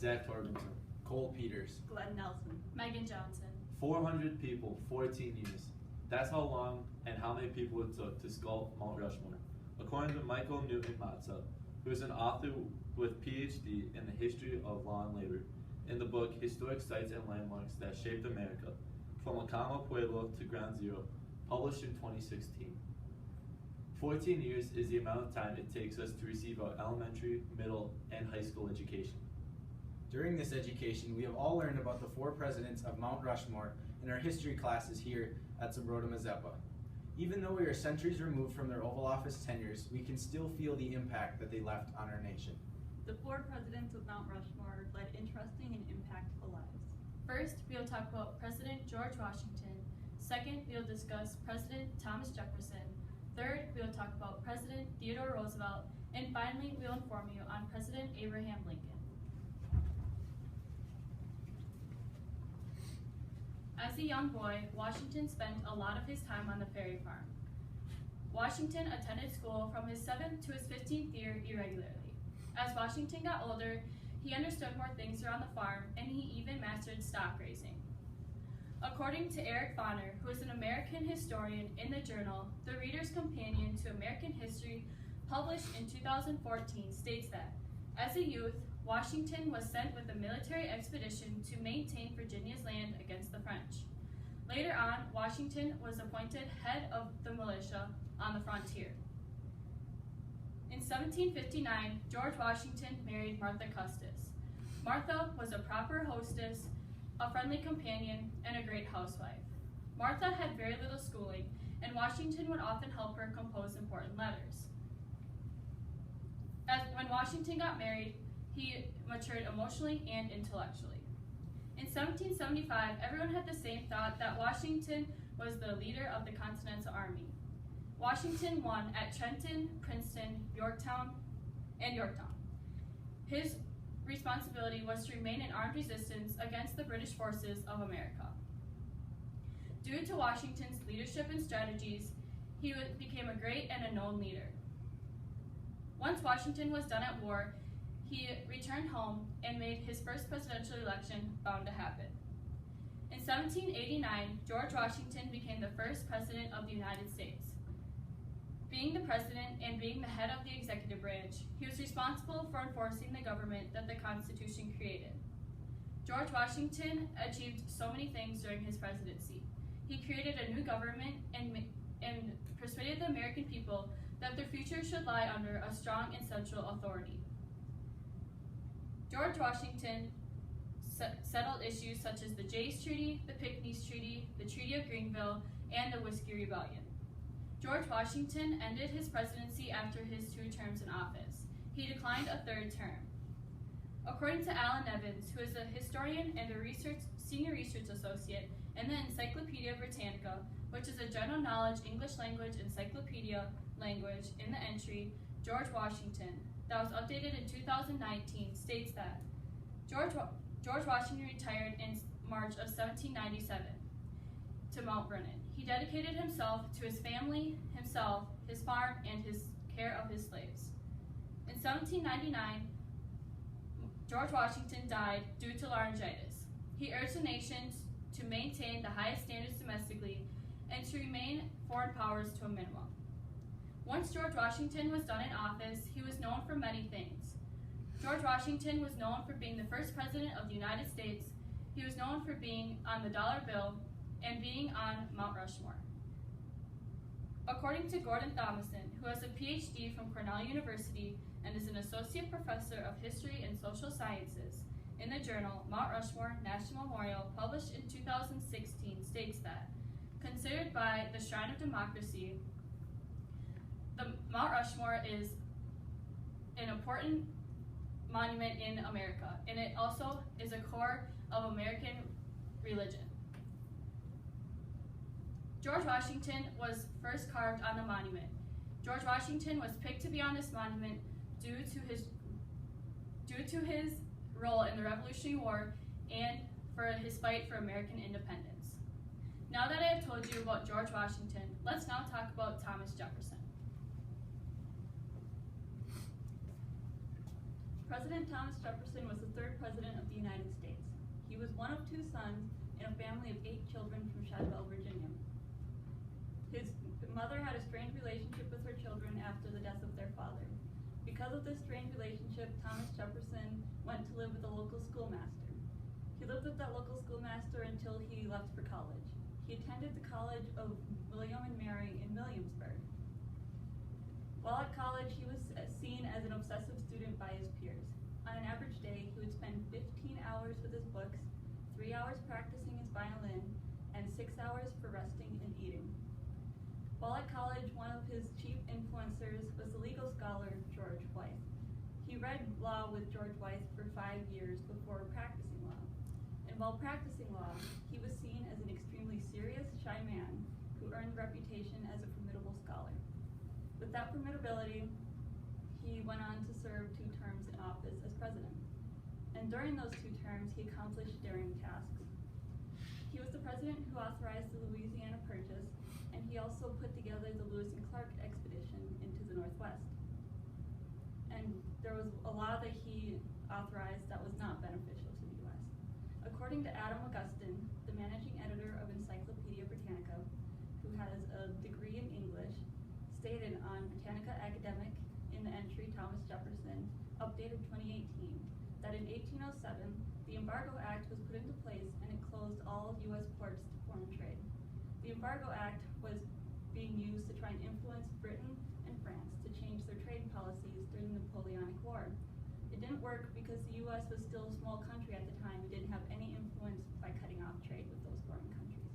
Zach Torgrimson. Cole Peters. Glenn Nelson. Megan Johnson. 400 people, 14 years. That's how long and how many people it took to sculpt Mount Rushmore. According to Michael Newton Matza, who is an author with PhD in the history of law and labor, in the book Historic Sites and Landmarks That Shaped America, From Acama Pueblo to Ground Zero, published in 2016. 14 years is the amount of time it takes us to receive our elementary, middle, and high school education. During this education, we have all learned about the 4 presidents of Mount Rushmore in our history classes here at Zumbrota Mazeppa. Even though we are centuries removed from their Oval Office tenures, we can still feel the impact that they left on our nation. The 4 presidents of Mount Rushmore led interesting and impactful lives. First, we'll talk about President George Washington. Second, we'll discuss President Thomas Jefferson. Third, we'll talk about President Theodore Roosevelt. And finally, we'll inform you on President Abraham Lincoln. As a young boy, Washington spent a lot of his time on the Ferry Farm. Washington attended school from his 7th to his 15th year irregularly. As Washington got older, he understood more things around the farm, and he even mastered stock raising. According to Eric Bonner, who is an American historian in the journal The Reader's Companion to American History, published in 2014, states that, as a youth, Washington was sent with a military expedition to maintain Virginia's land against the French. Later on, Washington was appointed head of the militia on the frontier. In 1759, George Washington married Martha Custis. Martha was a proper hostess, a friendly companion, and a great housewife. Martha had very little schooling, and Washington would often help her compose important letters. When Washington got married, he matured emotionally and intellectually. In 1775, everyone had the same thought that Washington was the leader of the Continental Army. Washington won at Trenton, Princeton, Yorktown. His responsibility was to remain in armed resistance against the British forces of America. Due to Washington's leadership and strategies, he became a great and a known leader. Once Washington was done at war, he returned home and made his first presidential election bound to happen. In 1789, George Washington became the first president of the United States. Being the president and being the head of the executive branch, he was responsible for enforcing the government that the Constitution created. George Washington achieved so many things during his presidency. He created a new government and persuaded the American people that their future should lie under a strong and central authority. George Washington settled issues such as the Jay's Treaty, the Pinckney's Treaty, the Treaty of Greenville, and the Whiskey Rebellion. George Washington ended his presidency after his 2 terms in office. He declined a 3rd term. According to Alan Evans, who is a historian and a senior research associate in the Encyclopedia Britannica, which is a general knowledge English language encyclopedia language, in the entry George Washington, that was updated in 2019, states that George Washington retired in March of 1797 to Mount Vernon. He dedicated himself to his family, himself, his farm, and his care of his slaves. In 1799, George Washington died due to laryngitis. He urged the nations to maintain the highest standards domestically and to remain foreign powers to a minimum. Once George Washington was done in office, he was known for many things. George Washington was known for being the first president of the United States. He was known for being on the dollar bill and being on Mount Rushmore. According to Gordon Thomason, who has a PhD from Cornell University and is an associate professor of history and social sciences, in the journal Mount Rushmore National Memorial, published in 2016, states that, considered by the Shrine of Democracy, the Mount Rushmore is an important monument in America, and it also is a core of American religion. George Washington was first carved on the monument. George Washington was picked to be on this monument due to his role in the Revolutionary War and for his fight for American independence. Now that I have told you about George Washington, let's now talk about Thomas Jefferson. President Thomas Jefferson was the 3rd president of one of 2 sons in a family of 8 children from Shadwell, Virginia. His mother had a strained relationship with her children after the death of their father. Because of this strained relationship, Thomas Jefferson went to live with a local schoolmaster. He lived with that local schoolmaster until he left for college. He attended the College of William and Mary in Williamsburg. While at college, he was seen as an obsessive student by his peers. On an average day, he would spend 15 hours with his books, 3 hours practicing his violin, and 6 hours for resting and eating. While at college, one of his chief influencers was the legal scholar George Wythe. He read law with George Wythe for 5 years before practicing law. And while practicing law, he was seen as an extremely serious, shy man who earned a reputation as a formidable scholar. With that formidability, he went on to serve 2 terms in office as president. And during those 2 terms, he accomplished daring tasks. He was the president who authorized the Louisiana Purchase, and he also put together the Lewis and Clark expedition into the Northwest. And there was a law that he authorized that was not beneficial to the U.S. According to Adam Augustine, the managing editor of Encyclopedia Britannica, who has a degree in English, stated on Britannica Academic in the entry Thomas Jefferson, updated 2018, that in 1807, the Embargo Act was put into place and it closed all U.S. ports to foreign trade. The Embargo Act was being used to try and influence Britain and France to change their trade policies during the Napoleonic War. It didn't work because the U.S. was still a small country at the time and didn't have any influence by cutting off trade with those foreign countries.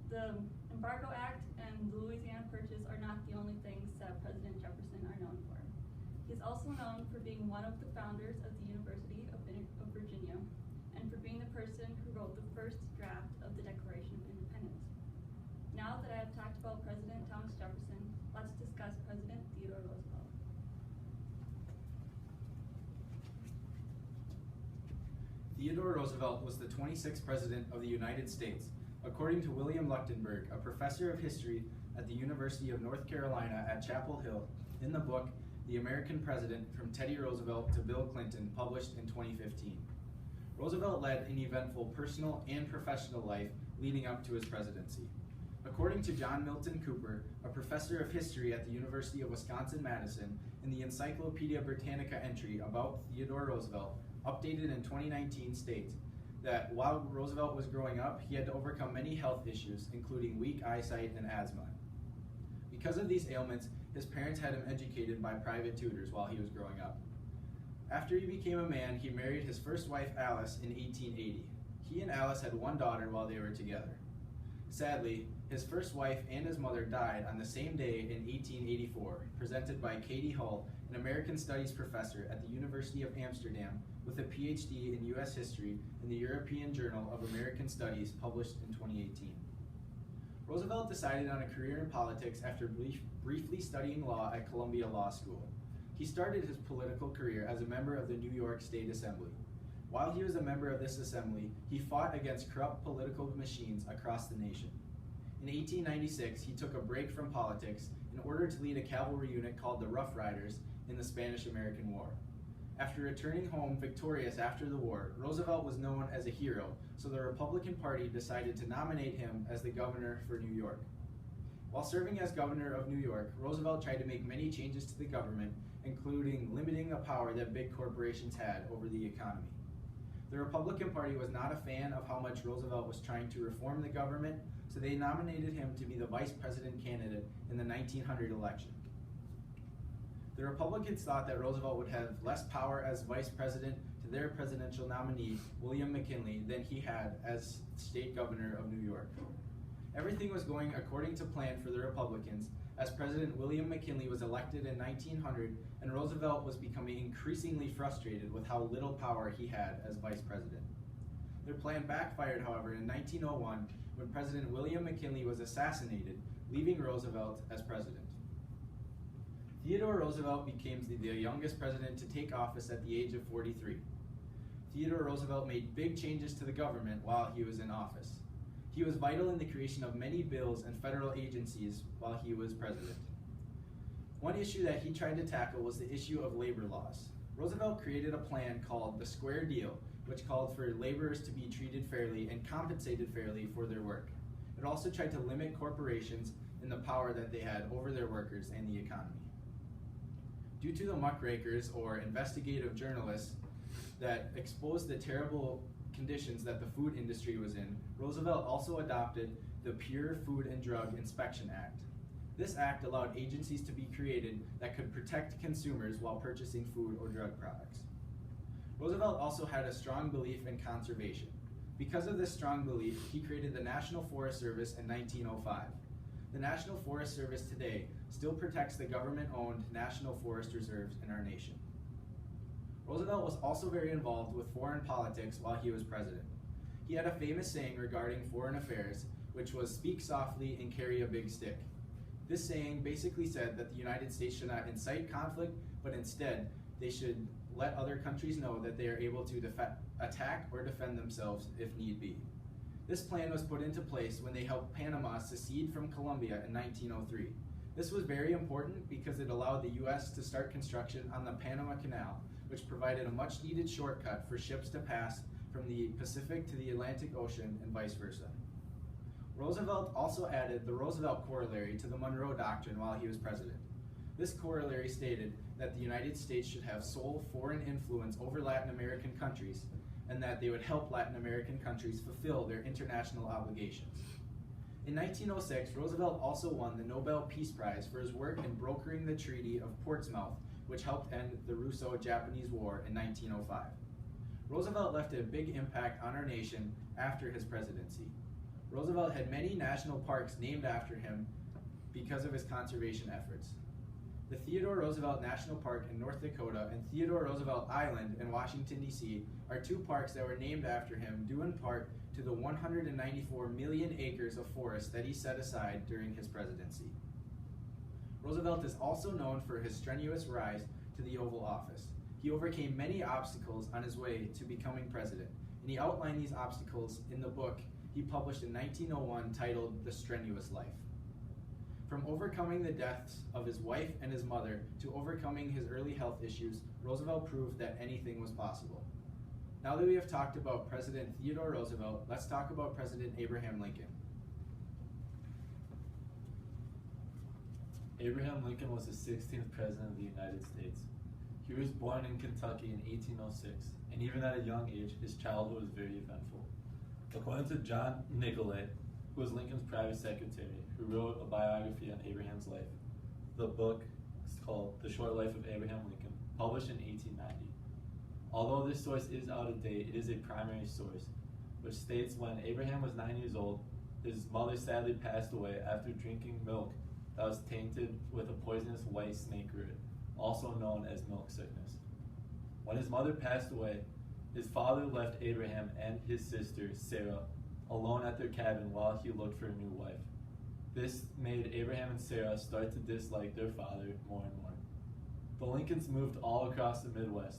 The Embargo Act and the Louisiana Purchase are not the only things that President Jefferson are known for. He's also known for being one of the founders of the University of Virginia and for being the person who wrote the first draft of the Declaration of Independence. Now that I have talked about President Thomas Jefferson, let's discuss President Theodore Roosevelt. Theodore Roosevelt was the 26th President of the United States, according to William Leuchtenberg, a professor of history at the University of North Carolina at Chapel Hill, in the book, The American President, From Teddy Roosevelt to Bill Clinton, published in 2015. Roosevelt led an eventful personal and professional life leading up to his presidency. According to John Milton Cooper, a professor of history at the University of Wisconsin-Madison, in the Encyclopedia Britannica entry about Theodore Roosevelt, updated in 2019, states that while Roosevelt was growing up, he had to overcome many health issues, including weak eyesight and asthma. Because of these ailments, his parents had him educated by private tutors while he was growing up. After he became a man, he married his first wife, Alice, in 1880. He and Alice had 1 daughter while they were together. Sadly, his first wife and his mother died on the same day in 1884, presented by Katie Hull, an American Studies professor at the University of Amsterdam with a PhD in U.S. history in the European Journal of American Studies, published in 2018. Roosevelt decided on a career in politics after briefly studying law at Columbia Law School. He started his political career as a member of the New York State Assembly. While he was a member of this assembly, he fought against corrupt political machines across the nation. In 1896, he took a break from politics in order to lead a cavalry unit called the Rough Riders in the Spanish-American War. After returning home victorious after the war, Roosevelt was known as a hero, so the Republican Party decided to nominate him as the governor for New York. While serving as governor of New York, Roosevelt tried to make many changes to the government, including limiting the power that big corporations had over the economy. The Republican Party was not a fan of how much Roosevelt was trying to reform the government, so they nominated him to be the vice president candidate in the 1900 election. The Republicans thought that Roosevelt would have less power as vice president to their presidential nominee, William McKinley, than he had as state governor of New York. Everything was going according to plan for the Republicans, as President William McKinley was elected in 1900, and Roosevelt was becoming increasingly frustrated with how little power he had as vice president. Their plan backfired, however, in 1901, when President William McKinley was assassinated, leaving Roosevelt as president. Theodore Roosevelt became the youngest president to take office at the age of 43. Theodore Roosevelt made big changes to the government while he was in office. He was vital in the creation of many bills and federal agencies while he was president. One issue that he tried to tackle was the issue of labor laws. Roosevelt created a plan called the Square Deal, which called for laborers to be treated fairly and compensated fairly for their work. It also tried to limit corporations in the power that they had over their workers and the economy. Due to the muckrakers, or investigative journalists, that exposed the terrible conditions that the food industry was in, Roosevelt also adopted the Pure Food and Drug Inspection Act. This act allowed agencies to be created that could protect consumers while purchasing food or drug products. Roosevelt also had a strong belief in conservation. Because of this strong belief, he created the National Forest Service in 1905. The National Forest Service today still protects the government-owned national forest reserves in our nation. Roosevelt was also very involved with foreign politics while he was president. He had a famous saying regarding foreign affairs, which was "speak softly and carry a big stick." This saying basically said that the United States should not incite conflict, but instead they should let other countries know that they are able to attack or defend themselves if need be. This plan was put into place when they helped Panama secede from Colombia in 1903. This was very important because it allowed the U.S. to start construction on the Panama Canal, which provided a much needed shortcut for ships to pass from the Pacific to the Atlantic Ocean and vice versa. Roosevelt also added the Roosevelt Corollary to the Monroe Doctrine while he was president. This corollary stated that the United States should have sole foreign influence over Latin American countries, and that they would help Latin American countries fulfill their international obligations. In 1906, Roosevelt also won the Nobel Peace Prize for his work in brokering the Treaty of Portsmouth, which helped end the Russo-Japanese War in 1905. Roosevelt left a big impact on our nation after his presidency. Roosevelt had many national parks named after him because of his conservation efforts. The Theodore Roosevelt National Park in North Dakota and Theodore Roosevelt Island in Washington, D.C. are two parks that were named after him due in part to the 194 million acres of forest that he set aside during his presidency. Roosevelt is also known for his strenuous rise to the Oval Office. He overcame many obstacles on his way to becoming president, and he outlined these obstacles in the book he published in 1901 titled The Strenuous Life. From overcoming the deaths of his wife and his mother to overcoming his early health issues, Roosevelt proved that anything was possible. Now that we have talked about President Theodore Roosevelt, let's talk about President Abraham Lincoln. Abraham Lincoln was the 16th President of the United States. He was born in Kentucky in 1806, and even at a young age, his childhood was very eventful. According to John Nicolay, who was Lincoln's private secretary, who wrote a biography on Abraham's life, the book is called The Short Life of Abraham Lincoln, published in 1890. Although this source is out of date, it is a primary source, which states when Abraham was 9 years old, his mother sadly passed away after drinking milk that was tainted with a poisonous white snake root, also known as milk sickness. When his mother passed away, his father left Abraham and his sister, Sarah, alone at their cabin while he looked for a new wife. This made Abraham and Sarah start to dislike their father more and more. The Lincolns moved all across the Midwest,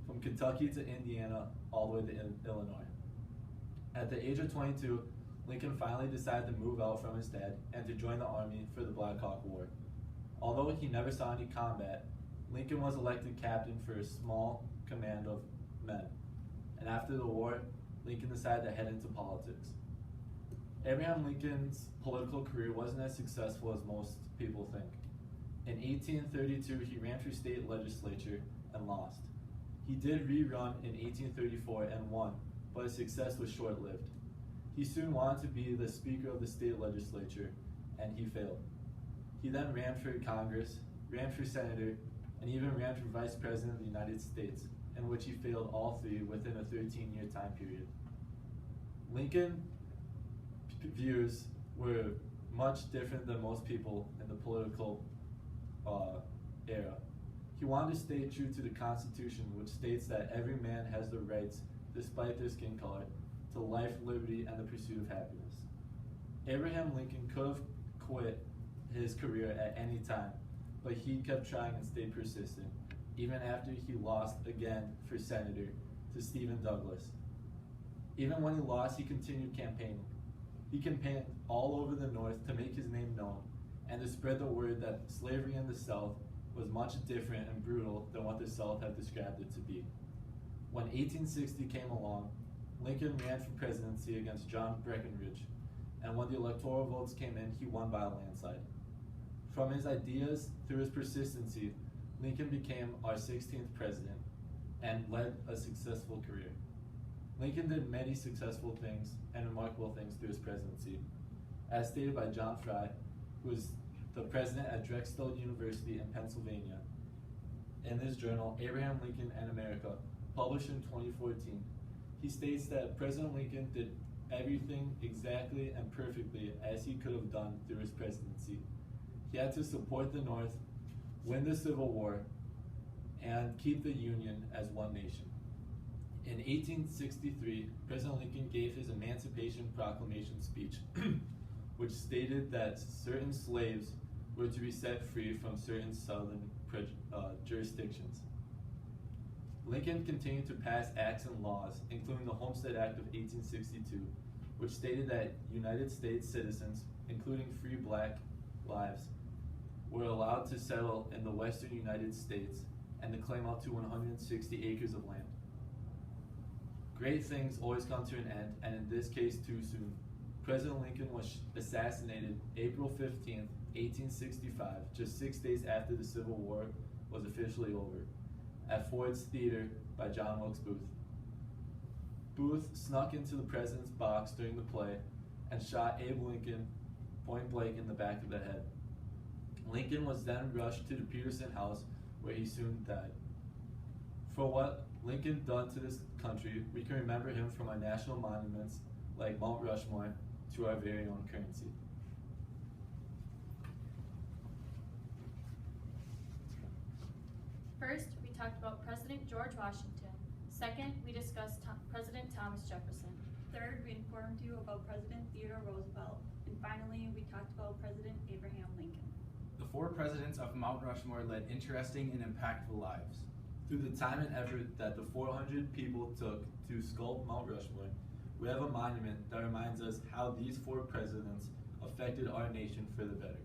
from Kentucky to Indiana, all the way to Illinois. At the age of 22, Lincoln finally decided to move out from his dad and to join the Army for the Black Hawk War. Although he never saw any combat, Lincoln was elected captain for a small command of men. And after the war, Lincoln decided to head into politics. Abraham Lincoln's political career wasn't as successful as most people think. In 1832, he ran for state legislature and lost. He did rerun in 1834 and won, but his success was short-lived. He soon wanted to be the Speaker of the state legislature, and he failed. He then ran for Congress, ran for Senator, and even ran for Vice President of the United States, in which he failed all three within a 13-year time period. Lincoln's views were much different than most people in the political era. He wanted to stay true to the Constitution, which states that every man has the rights, despite their skin color, to life, liberty, and the pursuit of happiness. Abraham Lincoln could have quit his career at any time, but he kept trying and stayed persistent, even after he lost again for senator to Stephen Douglas. Even when he lost, he continued campaigning. He campaigned all over the North to make his name known and to spread the word that slavery in the South was much different and brutal than what the South had described it to be. When 1860 came along, Lincoln ran for presidency against John Breckinridge, and when the electoral votes came in, he won by a landslide. From his ideas through his persistency, Lincoln became our 16th president and led a successful career. Lincoln did many successful things and remarkable things through his presidency. As stated by John Fry, who was the president at Drexel University in Pennsylvania, in his journal, Abraham Lincoln and America, published in 2014, he states that President Lincoln did everything exactly and perfectly as he could have done through his presidency. He had to support the North, win the Civil War, and keep the Union as one nation. In 1863, President Lincoln gave his Emancipation Proclamation speech, which stated that certain slaves were to be set free from certain Southern jurisdictions. Lincoln continued to pass acts and laws, including the Homestead Act of 1862, which stated that United States citizens, including free black lives, were allowed to settle in the western United States and to claim up to 160 acres of land. Great things always come to an end, and in this case too soon. President Lincoln was assassinated April 15th, 1865, just 6 days after the Civil War was officially over, at Ford's Theater by John Wilkes Booth. Booth snuck into the president's box during the play and shot Abe Lincoln point blank in the back of the head. Lincoln was then rushed to the Peterson House, where he soon died. For what Lincoln done to this country, we can remember him from our national monuments like Mount Rushmore to our very own currency. First, we talked about President George Washington. Second, we discussed President Thomas Jefferson. Third, we informed you about President Theodore Roosevelt. And finally, we talked about President Abraham Lincoln. The four presidents of Mount Rushmore led interesting and impactful lives. Through the time and effort that the 400 people took to sculpt Mount Rushmore, we have a monument that reminds us how these four presidents affected our nation for the better.